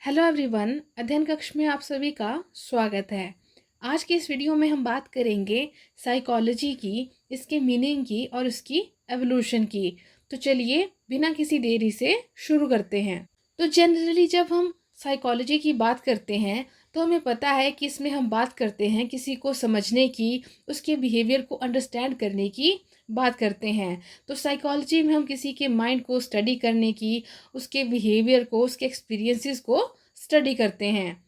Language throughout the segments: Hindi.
हेलो एवरीवन, अध्ययन कक्ष में आप सभी का स्वागत है। आज के इस वीडियो में हम बात करेंगे साइकोलॉजी की, इसके मीनिंग की और इसकी एवोल्यूशन की। तो चलिए बिना किसी देरी से शुरू करते हैं। तो जनरली जब हम साइकोलॉजी की बात करते हैं तो हमें पता है कि इसमें हम बात करते हैं किसी को समझने की, उसके बिहेवियर को अंडरस्टैंड करने की बात करते हैं। तो साइकोलॉजी में हम किसी के माइंड को स्टडी करने की, उसके बिहेवियर को, उसके एक्सपीरियंसेस को स्टडी करते हैं।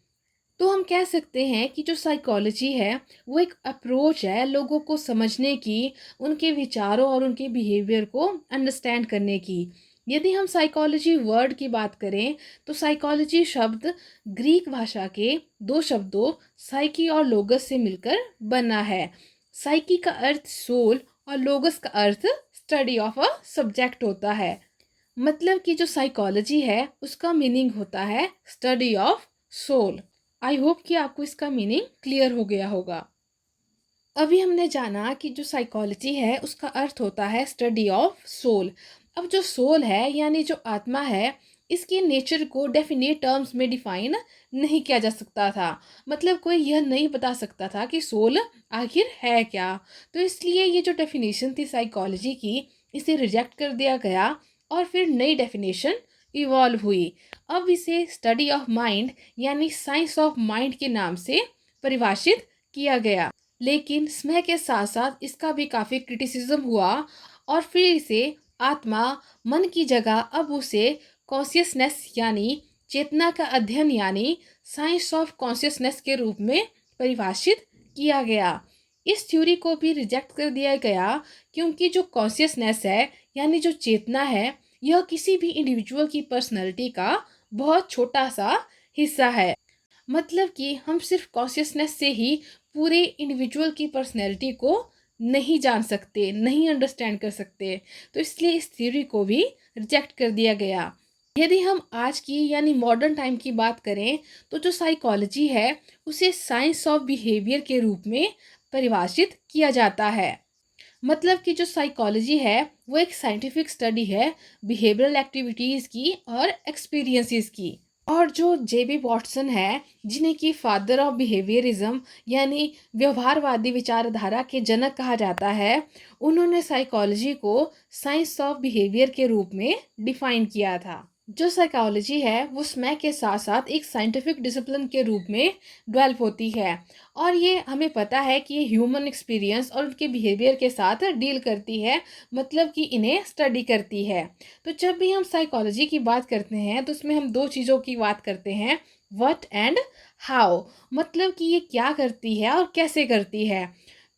तो हम कह सकते हैं कि जो साइकोलॉजी है वो एक अप्रोच है लोगों को समझने की, उनके विचारों और उनके बिहेवियर को अंडरस्टैंड करने की। यदि हम साइकोलॉजी वर्ड की बात करें तो साइकोलॉजी शब्द ग्रीक भाषा के दो शब्दों साइकी और लोगस से मिलकर बना है। साइकी का अर्थ सोल और लोगस का अर्थ स्टडी ऑफ अ सब्जेक्ट होता है। मतलब कि जो साइकोलॉजी है उसका मीनिंग होता है study of soul. I hope कि आपको इसका मीनिंग क्लियर हो गया होगा। अभी हमने जाना कि जो साइकोलॉजी है उसका अर्थ होता है स्टडी ऑफ सोल। अब जो सोल है यानी जो आत्मा है, इसके नेचर को डेफिनेट टर्म्स में डिफाइन नहीं किया जा सकता था। मतलब कोई यह नहीं बता सकता था कि सोल आखिर है क्या। तो इसलिए ये जो डेफिनेशन थी साइकोलॉजी की, इसे रिजेक्ट कर दिया गया और फिर नई डेफिनेशन इवॉल्व हुई। अब इसे स्टडी ऑफ माइंड यानी साइंस ऑफ माइंड के नाम से परिभाषित किया गया। लेकिन समय के साथ साथ इसका भी काफ़ी क्रिटिसिज्म हुआ और फिर इसे आत्मा, मन की जगह अब उसे कॉन्शियसनेस यानी चेतना का अध्ययन यानी साइंस ऑफ कॉन्शियसनेस के रूप में परिभाषित किया गया। इस थ्योरी को भी रिजेक्ट कर दिया गया क्योंकि जो कॉन्शियसनेस है यानी जो चेतना है, यह किसी भी इंडिविजुअल की पर्सनैलिटी का बहुत छोटा सा हिस्सा है। मतलब कि हम सिर्फ कॉन्शियसनेस से ही पूरे इंडिविजुअल की पर्सनैलिटी को नहीं जान सकते, नहीं अंडरस्टैंड कर सकते। तो इसलिए इस थ्योरी को भी रिजेक्ट कर दिया गया। यदि हम आज की यानी मॉडर्न टाइम की बात करें तो जो साइकोलॉजी है उसे साइंस ऑफ बिहेवियर के रूप में परिभाषित किया जाता है। मतलब कि जो साइकोलॉजी है वो एक साइंटिफिक स्टडी है बिहेवियरल एक्टिविटीज़ की और एक्सपीरियंसेस की। और जो जेबी वॉटसन है, जिन्हें कि फादर ऑफ बिहेवियरिज्म यानी व्यवहारवादी विचारधारा के जनक कहा जाता है, उन्होंने साइकोलॉजी को साइंस ऑफ बिहेवियर के रूप में डिफाइन किया था। जो साइकोलॉजी है वो समय के साथ साथ एक साइंटिफिक डिसिप्लिन के रूप में डेवलप होती है और ये हमें पता है कि ये ह्यूमन एक्सपीरियंस और उनके बिहेवियर के साथ डील करती है, मतलब कि इन्हें स्टडी करती है। तो जब भी हम साइकोलॉजी की बात करते हैं तो उसमें हम दो चीज़ों की बात करते हैं, व्हाट एंड हाउ। मतलब कि ये क्या करती है और कैसे करती है।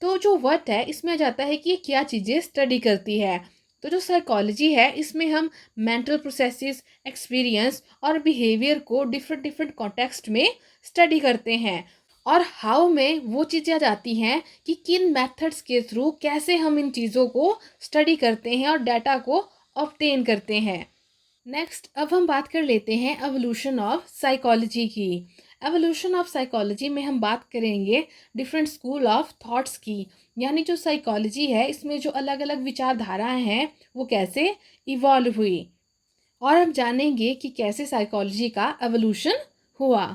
तो जो व्हाट है इसमें आ जाता है कि ये क्या चीज़ें स्टडी करती है। तो जो साइकोलॉजी है इसमें हम मेंटल प्रोसेसेस, एक्सपीरियंस और बिहेवियर को डिफरेंट डिफरेंट कॉन्टेक्स्ट में स्टडी करते हैं। और हाउ में वो चीज़ें आ जाती हैं कि किन मेथड्स के थ्रू कैसे हम इन चीज़ों को स्टडी करते हैं और डाटा को ऑब्टेन करते हैं। नेक्स्ट अब हम बात कर लेते हैं एवोल्यूशन ऑफ साइकोलॉजी की। एवोल्यूशन ऑफ साइकोलॉजी में हम बात करेंगे डिफरेंट स्कूल ऑफ थॉट्स की, यानी जो साइकोलॉजी है इसमें जो अलग अलग विचारधाराएं हैं वो कैसे इवॉल्व हुई। और हम जानेंगे कि कैसे साइकोलॉजी का एवोल्यूशन हुआ।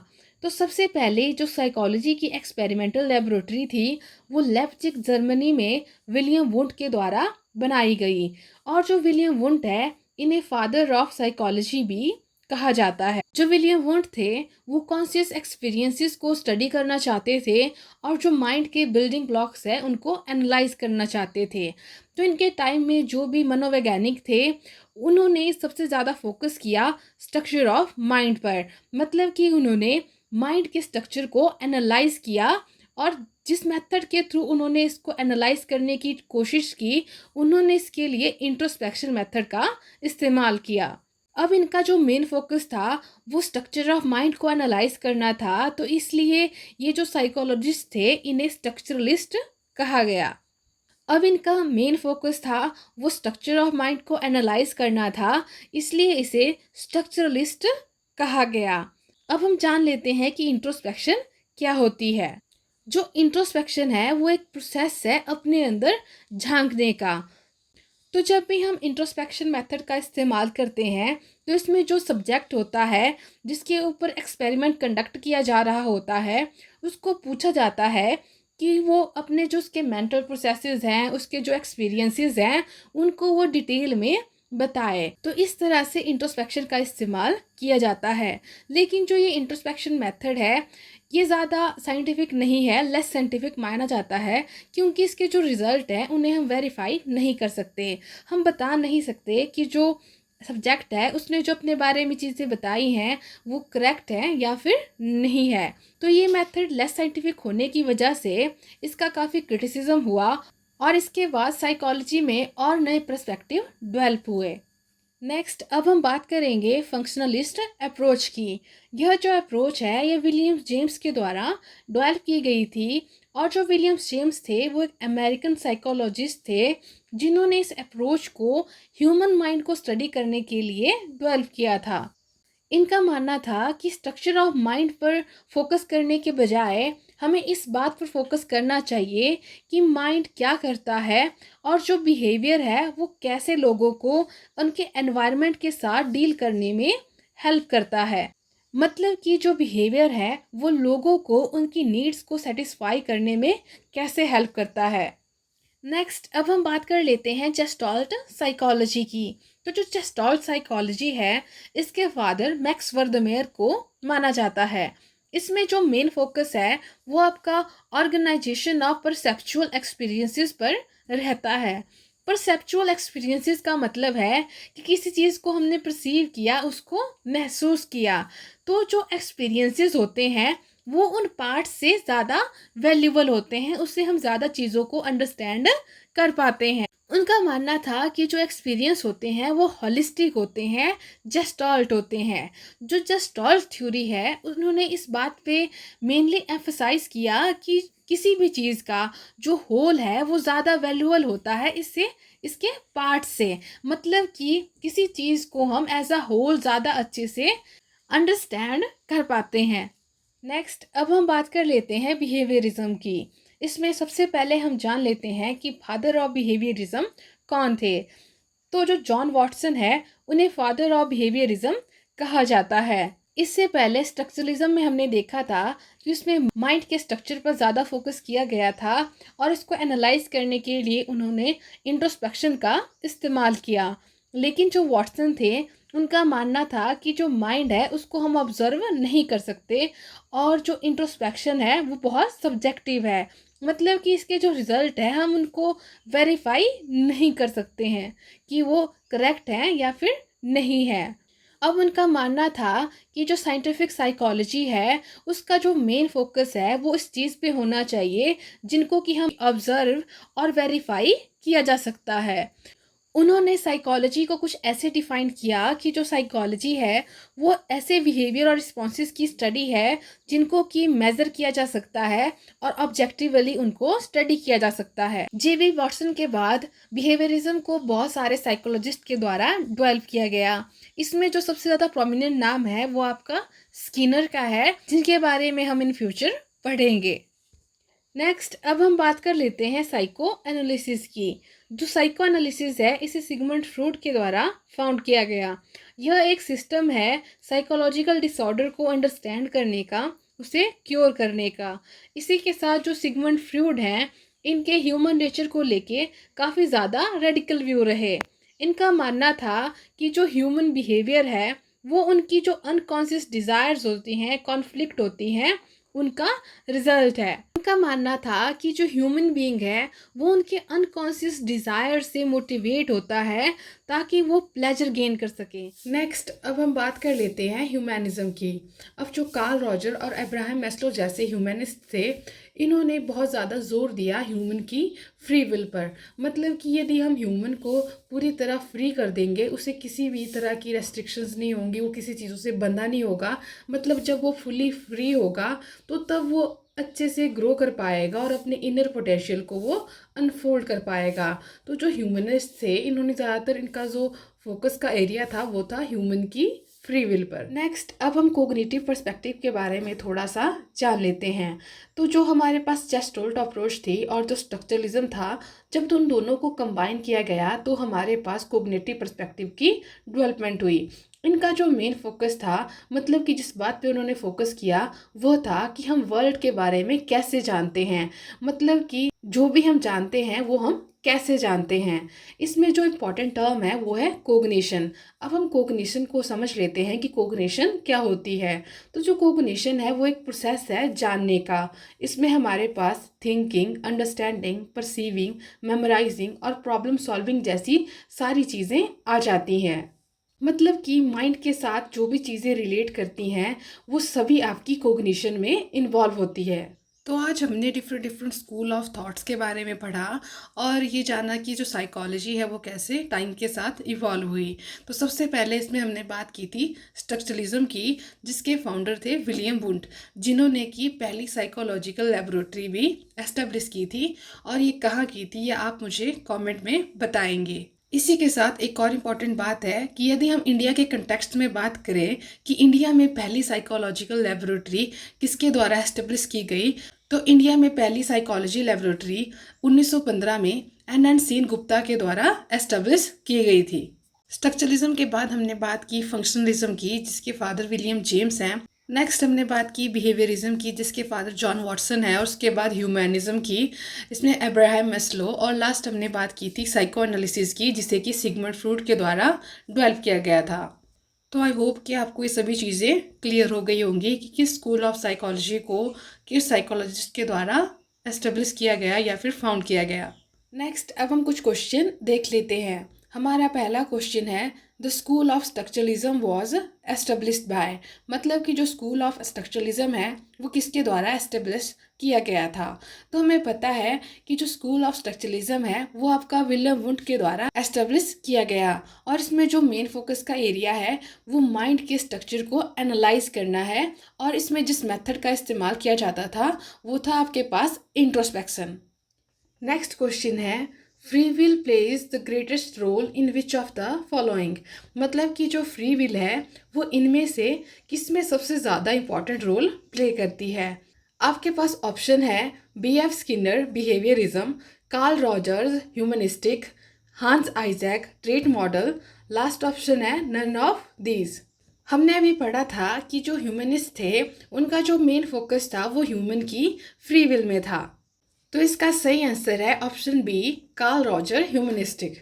तो सबसे पहले जो साइकोलॉजी की एक्सपेरिमेंटल लेबोरेटरी थी वो लेप्जिग जर्मनी में विलियम वुंट के द्वारा बनाई गई। और जो विलियम वुंट है इन्हें फादर ऑफ साइकोलॉजी भी कहा जाता है। जो विलियम वुंट थे वो कॉन्शियस एक्सपीरियंसेस को स्टडी करना चाहते थे और जो माइंड के बिल्डिंग ब्लॉक्स है उनको एनालाइज करना चाहते थे। तो इनके टाइम में जो भी मनोवैज्ञानिक थे उन्होंने सबसे ज़्यादा फोकस किया स्ट्रक्चर ऑफ माइंड पर। मतलब कि उन्होंने माइंड के स्ट्रक्चर को एनालाइज किया और जिस मेथड के थ्रू उन्होंने इसको एनालाइज करने की कोशिश की, उन्होंने इसके लिए इंट्रोस्पेक्शन मेथड का इस्तेमाल किया। अब इनका जो मेन फोकस था वो स्ट्रक्चर ऑफ माइंड को एनालाइज करना था, तो इसलिए ये जो साइकोलॉजिस्ट थे इन्हें स्ट्रक्चरलिस्ट कहा गया। अब इनका मेन फोकस था वो स्ट्रक्चर ऑफ माइंड को एनालाइज करना था, इसलिए इसे स्ट्रक्चरलिस्ट कहा गया। अब हम जान लेते हैं कि इंट्रोस्पेक्शन क्या होती है। जो इंट्रोस्पेक्शन है वो एक प्रोसेस है अपने अंदर झांकने का। तो जब भी हम इंट्रोस्पेक्शन मेथड का इस्तेमाल करते हैं तो इसमें जो सब्जेक्ट होता है जिसके ऊपर एक्सपेरिमेंट कंडक्ट किया जा रहा होता है उसको पूछा जाता है कि वो अपने जो उसके मेंटल प्रोसेसेस हैं, उसके जो एक्सपीरियंसेस हैं, उनको वो डिटेल में बताए। तो इस तरह से इंट्रोस्पेक्शन का इस्तेमाल किया जाता है। लेकिन जो ये इंट्रोस्पेक्शन मेथड है ये ज़्यादा साइंटिफिक नहीं है, लेस साइंटिफिक माना जाता है, क्योंकि इसके जो रिज़ल्ट हैं उन्हें हम वेरीफाई नहीं कर सकते। हम बता नहीं सकते कि जो सब्जेक्ट है उसने जो अपने बारे में चीज़ें बताई हैं वो करेक्ट है या फिर नहीं है। तो ये मेथड लेस साइंटिफिक होने की वजह से इसका काफ़ी क्रिटिसिज्म हुआ और इसके बाद साइकोलॉजी में और नए पर्सपेक्टिव डेवलप हुए। नेक्स्ट अब हम बात करेंगे फंक्शनलिस्ट अप्रोच की। यह जो अप्रोच है ये विलियम जेम्स के द्वारा डेवलप की गई थी और जो विलियम जेम्स थे वो एक अमेरिकन साइकोलॉजिस्ट थे जिन्होंने इस अप्रोच को ह्यूमन माइंड को स्टडी करने के लिए डेवलप किया था। इनका मानना था कि स्ट्रक्चर ऑफ माइंड पर फोकस करने के बजाय हमें इस बात पर फोकस करना चाहिए कि माइंड क्या करता है और जो बिहेवियर है वो कैसे लोगों को उनके एनवायरनमेंट के साथ डील करने में हेल्प करता है। मतलब कि जो बिहेवियर है वो लोगों को उनकी नीड्स को सेटिस्फाई करने में कैसे हेल्प करता है। नेक्स्ट अब हम बात कर लेते हैं जेस्टाल्ट साइकोलॉजी की। तो जो जेस्टाल्ट साइकोलॉजी है इसके फादर मैक्स वर्दमेयर को माना जाता है। इसमें जो मेन फोकस है वो आपका ऑर्गेनाइजेशन ऑफ परसेप्चुअल एक्सपीरियंसेस पर रहता है। परसेप्चुअल एक्सपीरियंसेस का मतलब है कि किसी चीज़ को हमने परसीव किया, उसको महसूस किया। तो जो एक्सपीरियंसेस होते हैं वो उन पार्ट से ज़्यादा वैल्यूबल होते हैं, उससे हम ज़्यादा चीज़ों को अंडरस्टैंड कर पाते हैं। उनका मानना था कि जो एक्सपीरियंस होते हैं वो हॉलिस्टिक होते हैं, जेस्टाल्ट होते हैं। जो जेस्टाल्ट थ्योरी है उन्होंने इस बात पे मेनली एम्फसाइज किया कि किसी भी चीज़ का जो होल है वो ज़्यादा वैल्यूबल होता है इससे, इसके पार्ट से। मतलब कि किसी चीज़ को हम एज अ होल ज़्यादा अच्छे से अंडरस्टैंड कर पाते हैं। नेक्स्ट अब हम बात कर लेते हैं बिहेवियरिज्म की। इसमें सबसे पहले हम जान लेते हैं कि फादर ऑफ बिहेवियरिज्म कौन थे। तो जो जॉन वॉटसन है उन्हें फादर ऑफ बिहेवियरिज्म कहा जाता है। इससे पहले स्ट्रक्चरलिज्म में हमने देखा था कि उसमें माइंड के स्ट्रक्चर पर ज़्यादा फोकस किया गया था और इसको एनालाइज करने के लिए उन्होंने इंट्रोस्पेक्शन का इस्तेमाल किया। लेकिन जो वॉटसन थे उनका मानना था कि जो माइंड है उसको हम ऑब्जर्व नहीं कर सकते और जो इंट्रोस्पेक्शन है वो बहुत सब्जेक्टिव है। मतलब कि इसके जो रिज़ल्ट है हम उनको वेरीफाई नहीं कर सकते हैं कि वो करेक्ट हैं या फिर नहीं है। अब उनका मानना था कि जो साइंटिफिक साइकोलॉजी है उसका जो मेन फोकस है वो इस चीज़ पे होना चाहिए जिनको कि हम ऑब्जर्व और वेरीफाई किया जा सकता है। उन्होंने साइकोलॉजी को कुछ ऐसे डिफाइन किया कि जो साइकोलॉजी है वो ऐसे बिहेवियर और रिस्पॉन्सेस की स्टडी है जिनको कि मेज़र किया जा सकता है और ऑब्जेक्टिवली उनको स्टडी किया जा सकता है। जेबी वॉटसन के बाद बिहेवियरिज्म को बहुत सारे साइकोलॉजिस्ट के द्वारा डेवलप किया गया। इसमें जो सबसे ज़्यादा प्रोमिनेंट नाम है वो आपका स्किनर का है, जिनके बारे में हम इन फ्यूचर पढ़ेंगे। नेक्स्ट अब हम बात कर लेते हैं साइको एनालिसिस की। जो साइको एनालिसिस है इसे सिगमंड फ्रॉइड के द्वारा फाउंड किया गया। यह एक सिस्टम है साइकोलॉजिकल डिसऑर्डर को अंडरस्टैंड करने का, उसे क्योर करने का। इसी के साथ जो सिगमंड फ्रॉइड हैं इनके ह्यूमन नेचर को लेके काफ़ी ज़्यादा रेडिकल व्यू रहे। इनका मानना था कि जो ह्यूमन बिहेवियर है वो उनकी जो अनकॉन्शियस डिज़ायर्स होती हैं, कॉन्फ्लिक्ट होती हैं, उनका रिजल्ट है। उनका मानना था कि जो ह्यूमन बीइंग है वो उनके अनकॉन्शियस डिज़ायर से मोटिवेट होता है ताकि वो प्लेजर गेन कर सके। नेक्स्ट अब हम बात कर लेते हैं ह्यूमैनिज्म की। अब जो कार्ल रॉजर और अब्राहम मैस्लो जैसे ह्यूमनिस्ट थे इन्होंने बहुत ज़्यादा जोर दिया ह्यूमन की फ्री विल पर। मतलब कि यदि हम ह्यूमन को पूरी तरह फ्री कर देंगे, उसे किसी भी तरह की रेस्ट्रिक्शंस नहीं होंगी, वो किसी चीज़ों से बंधा नहीं होगा, मतलब जब वो फुली फ्री होगा तो तब वो अच्छे से ग्रो कर पाएगा और अपने इनर पोटेंशियल को वो अनफोल्ड कर पाएगा। तो जो ह्यूमनिस्ट थे इन्होंने ज़्यादातर इनका जो फोकस का एरिया था वो था ह्यूमन की फ्री विल पर। नेक्स्ट, अब हम कोग्निटिव पर्सपेक्टिव के बारे में थोड़ा सा जान लेते हैं। तो जो हमारे पास जेस्टोल्ट अप्रोच थी और जो स्ट्रक्चरलिज्म था, जब उन दोनों को कंबाइन किया गया तो हमारे पास कोग्निटिव पर्सपेक्टिव की डेवलपमेंट हुई। इनका जो मेन फोकस था, मतलब कि जिस बात पे उन्होंने फोकस किया वो था कि हम वर्ल्ड के बारे में कैसे जानते हैं, मतलब कि जो भी हम जानते हैं वो हम कैसे जानते हैं। इसमें जो इम्पोर्टेंट टर्म है वो है कोग्निशन। अब हम कोग्निशन को समझ लेते हैं कि कोग्निशन क्या होती है। तो जो कोग्निशन है वो एक प्रोसेस है जानने का। इसमें हमारे पास थिंकिंग, अंडरस्टैंडिंग, परसीविंग, मेमोराइजिंग और प्रॉब्लम सॉल्विंग जैसी सारी चीज़ें आ जाती हैं। मतलब कि माइंड के साथ जो भी चीज़ें रिलेट करती हैं वो सभी आपकी कोग्निशन में इन्वॉल्व होती है। तो आज हमने different different school of thoughts के बारे में पढ़ा और ये जाना कि जो साइकोलॉजी है वो कैसे टाइम के साथ इवॉल्व हुई। तो सबसे पहले इसमें हमने बात की थी स्ट्रक्चरलिज्म की, जिसके फाउंडर थे विलियम वुंट, जिन्होंने की पहली साइकोलॉजिकल लेबोरेटरी भी एस्टेब्लिश की थी। और ये कहाँ की थी ये आप मुझे कमेंट में बताएंगे। इसी के साथ एक और इम्पॉर्टेंट बात है कि यदि हम इंडिया के कंटेक्स्ट में बात करें कि इंडिया में पहली साइकोलॉजिकल लेबोरेटरी किसके द्वारा एस्टेब्लिश की गई, तो इंडिया में पहली साइकोलॉजी लेबोरेटरी 1915 में एन सेन गुप्ता के द्वारा एस्टेब्लिश की गई थी। स्ट्रक्चरलिज्म के बाद हमने बात की फंक्शनलिज्म की, जिसके फादर विलियम जेम्स हैं। नेक्स्ट हमने बात की बिहेवियरिज्म की, जिसके फादर जॉन वॉटसन है। और उसके बाद ह्यूमनिज्म की, इसमें अब्राहम मैस्लो। और लास्ट हमने बात की थी साइको एनालिसिस की, जिसे कि सिगमंड फ्रॉइड के द्वारा डेवलप किया गया था। तो आई होप कि आपको ये सभी चीज़ें क्लियर हो गई होंगी कि किस स्कूल ऑफ साइकोलॉजी को किस साइकोलॉजिस्ट के द्वारा एस्टेब्लिश किया गया या फिर फाउंड किया गया। नेक्स्ट, अब हम कुछ क्वेश्चन देख लेते हैं। हमारा पहला क्वेश्चन है, the school of structuralism was established by, मतलब कि जो स्कूल ऑफ स्ट्रक्चरलिज्म है वो किसके द्वारा एस्टेब्लिश किया गया था। तो हमें पता है कि जो स्कूल ऑफ स्ट्रक्चरलिज्म है वो आपका विलियम वुंट के द्वारा एस्टेब्लिश किया गया। और इसमें जो मेन फोकस का एरिया है वो माइंड के स्ट्रक्चर को एनालाइज करना है। और इसमें जिस मेथड का इस्तेमाल किया जाता था वो था आपके पास इंट्रोस्पेक्शन। नेक्स्ट क्वेश्चन है, free will plays the greatest role in which of the following, मतलब कि जो फ्री विल है वो इनमें से किस में सबसे ज़्यादा इंपॉर्टेंट रोल प्ले करती है। आपके पास ऑप्शन है B.F. Skinner behaviourism, Carl Rogers humanistic, Hans Isaac trait model, last option है नन ऑफ दीज। हमने अभी पढ़ा था कि जो ह्यूमनिस्ट थे उनका जो मेन फोकस था वो ह्यूमन की फ्री विल में था। तो इसका सही आंसर है option B, Carl Roger humanistic.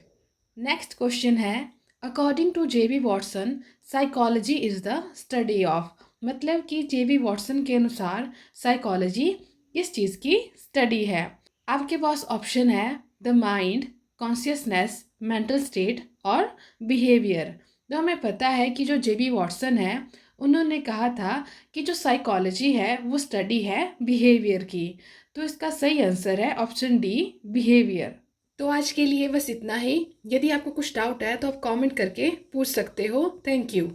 Next question है, according to J.B. Watson psychology is the study of, मतलब कि J.B. वॉटसन के अनुसार साइकोलॉजी किस चीज़ की स्टडी है। आपके पास ऑप्शन है the mind, consciousness, mental state और बिहेवियर। तो हमें पता है कि जो J.B. वॉटसन है उन्होंने कहा था कि जो साइकोलॉजी है वो स्टडी है बिहेवियर की। तो इसका सही आंसर है ऑप्शन डी, बिहेवियर। तो आज के लिए बस इतना ही। यदि आपको कुछ डाउट है तो आप कमेंट करके पूछ सकते हो। Thank you.